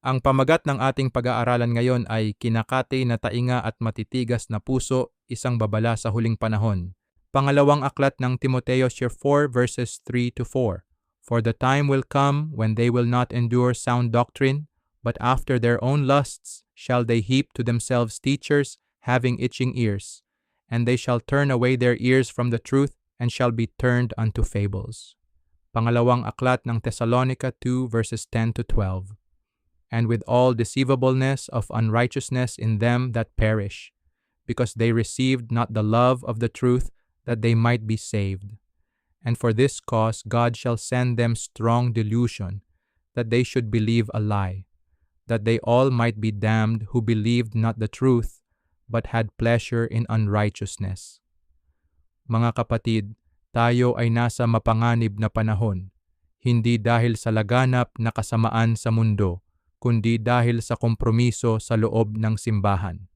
Ang pamagat ng ating pag-aaralan ngayon ay kinakati na tainga at matitigas na puso, isang babala sa huling panahon. Pangalawang aklat ng Timoteo 4 verses 3 to 4. For the time will come when they will not endure sound doctrine, but after their own lusts shall they heap to themselves teachers having itching ears, and they shall turn away their ears from the truth and shall be turned unto fables. Pangalawang aklat ng Thessalonica 2 verses 10 to 12. And with all deceivableness of unrighteousness in them that perish, because they received not the love of the truth, that they might be saved. And for this cause God shall send them strong delusion, that they should believe a lie, that they all might be damned who believed not the truth, but had pleasure in unrighteousness. Mga kapatid, tayo ay nasa mapanganib na panahon, hindi dahil sa laganap na kasamaan sa mundo, kundi dahil sa kompromiso sa loob ng simbahan.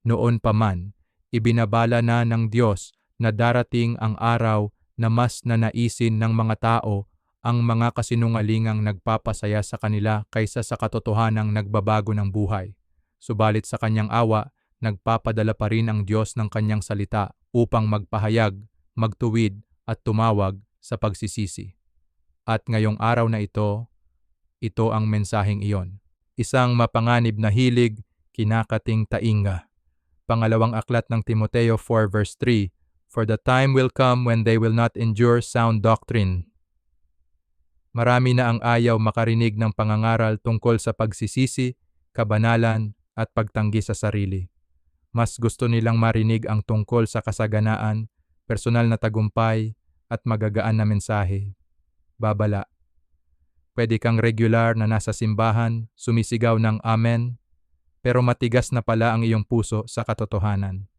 Noon pa man, ibinabala na ng Diyos na darating ang araw na mas nanaisin ng mga tao ang mga kasinungalingang nagpapasaya sa kanila kaysa sa katotohanang nagbabago ng buhay. Subalit sa kanyang awa, nagpapadala pa rin ang Diyos ng kanyang salita upang magpahayag, magtuwid at tumawag sa pagsisisi. At ngayong araw na ito ang mensaheng iyon. Isang mapanganib na hilig, kinakating tainga. Pangalawang aklat ng Timoteo 4 verse 3, For the time will come when they will not endure sound doctrine. Marami na ang ayaw makarinig ng pangangaral tungkol sa pagsisisi, kabanalan, at pagtanggi sa sarili. Mas gusto nilang marinig ang tungkol sa kasaganaan, personal na tagumpay, at magagaan na mensahe. Babala. Pwede kang regular na nasa simbahan, sumisigaw ng amen, pero matigas na pala ang iyong puso sa katotohanan.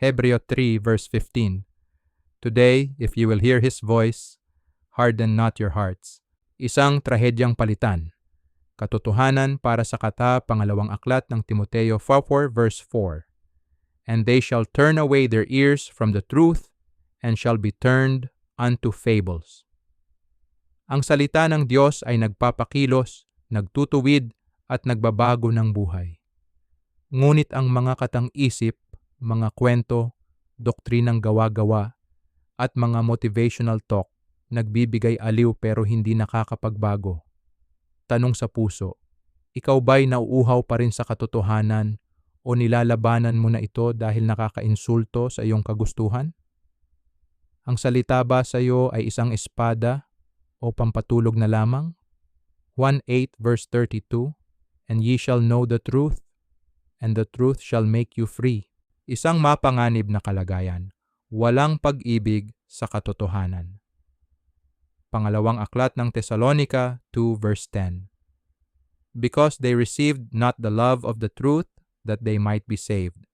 Hebreo 3 verse 15. Today, if you will hear His voice, harden not your hearts. Isang trahedyang palitan. Katotohanan para sa kata, pangalawang aklat ng Timoteo 4 verse 4. And they shall turn away their ears from the truth, and shall be turned unto fables. Ang salita ng Diyos ay nagpapakilos, nagtutuwid, at nagbabago ng buhay. Ngunit ang mga katang-isip, mga kwento, doktrinang gawa-gawa, at mga motivational talk, nagbibigay aliw pero hindi nakakapagbago. Tanong sa puso, ikaw ba'y nauuhaw pa rin sa katotohanan o nilalabanan mo na ito dahil nakakainsulto sa iyong kagustuhan? Ang salita ba sa iyo ay isang espada o pampatulog na lamang? 1:8 verse 32, And ye shall know the truth, and the truth shall make you free. Isang mapanganib na kalagayan, walang pag-ibig sa katotohanan. Pangalawang aklat ng Thessalonica 2 verse 10. Because they received not the love of the truth, that they might be saved.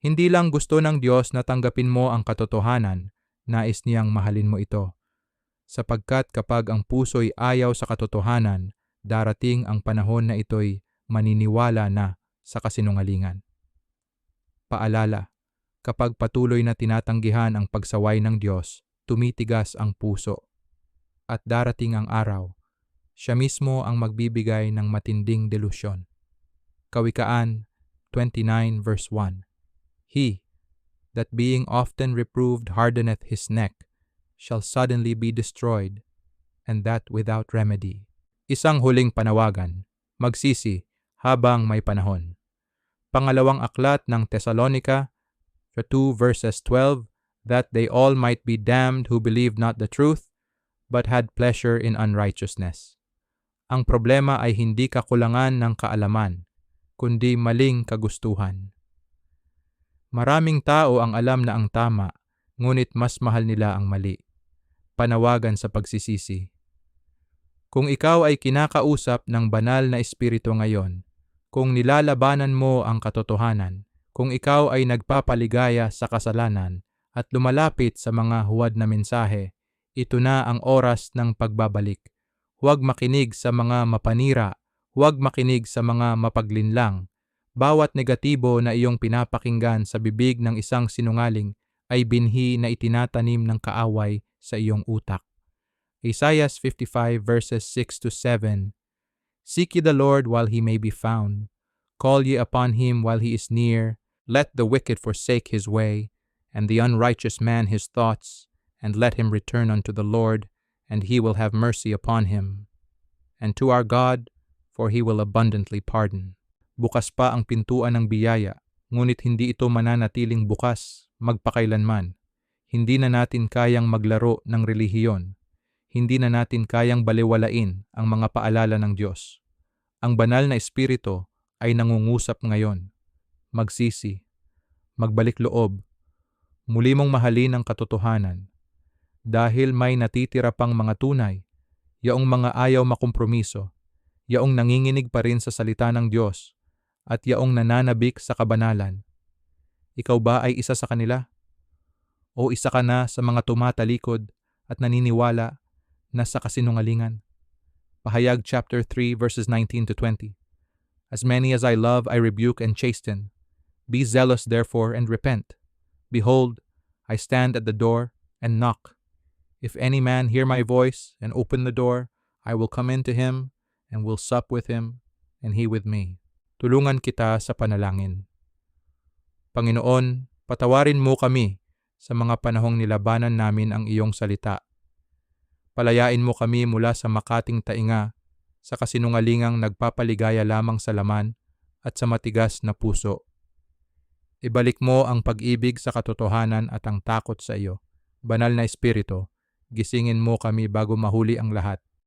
Hindi lang gusto ng Diyos na tanggapin mo ang katotohanan, nais niyang mahalin mo ito. Sapagkat kapag ang puso'y ayaw sa katotohanan, darating ang panahon na ito'y maniniwala na sa kasinungalingan. Paalala, kapag patuloy na tinatanggihan ang pagsaway ng Diyos, tumitigas ang puso. At darating ang araw, siya mismo ang magbibigay ng matinding delusyon. Kawikaan 29 verse 1. He, that being often reproved hardeneth his neck, shall suddenly be destroyed, and that without remedy. Isang huling panawagan, magsisi habang may panahon. Pangalawang aklat ng Thessalonica 2 verses 12, that they all might be damned who believed not the truth, but had pleasure in unrighteousness. Ang problema ay hindi kakulangan ng kaalaman, kundi maling kagustuhan. Maraming tao ang alam na ang tama, ngunit mas mahal nila ang mali. Panawagan sa pagsisisi. Kung ikaw ay kinakausap ng banal na espiritu ngayon, kung nilalabanan mo ang katotohanan, kung ikaw ay nagpapaligaya sa kasalanan at lumalapit sa mga huwad na mensahe, ito na ang oras ng pagbabalik. Huwag makinig sa mga mapanira, huwag makinig sa mga mapaglinlang. Bawat negatibo na iyong pinapakinggan sa bibig ng isang sinungaling ay binhi na itinatanim ng kaaway sa iyong utak. Isaiah 55 verses 6 to 7. Seek ye the Lord while he may be found. Call ye upon him while he is near. Let the wicked forsake his way, and the unrighteous man his thoughts, and let him return unto the Lord, and he will have mercy upon him. And to our God, for he will abundantly pardon. Bukas pa ang pintuan ng biyaya, ngunit hindi ito mananatiling bukas magpakailanman. Hindi na natin kayang maglaro ng relihiyon. Hindi na natin kayang baliwalain ang mga paalala ng Diyos. Ang banal na espiritu ay nangungusap ngayon. Magsisi, magbalik loob, muli mong mahalin ang katotohanan. Dahil may natitira pang mga tunay, yaong mga ayaw makompromiso, yaong nanginginig pa rin sa salita ng Diyos, at yaong nananabik sa kabanalan. Ikaw ba ay isa sa kanila? O isa ka na sa mga tumatalikod at naniniwala na sa kasinungalingan? Pahayag chapter 3 verses 19 to 20. As many as I love, I rebuke and chasten. Be zealous therefore and repent. Behold, I stand at the door and knock. If any man hear my voice and open the door, I will come in to him and will sup with him and he with me. Tulungan kita sa panalangin. Panginoon, patawarin mo kami sa mga panahong nilabanan namin ang iyong salita. Palayain mo kami mula sa makating tainga, sa kasinungalingang nagpapaligaya lamang sa laman at sa matigas na puso. Ibalik mo ang pag-ibig sa katotohanan at ang takot sa iyo. Banal na Espiritu, gisingin mo kami bago mahuli ang lahat.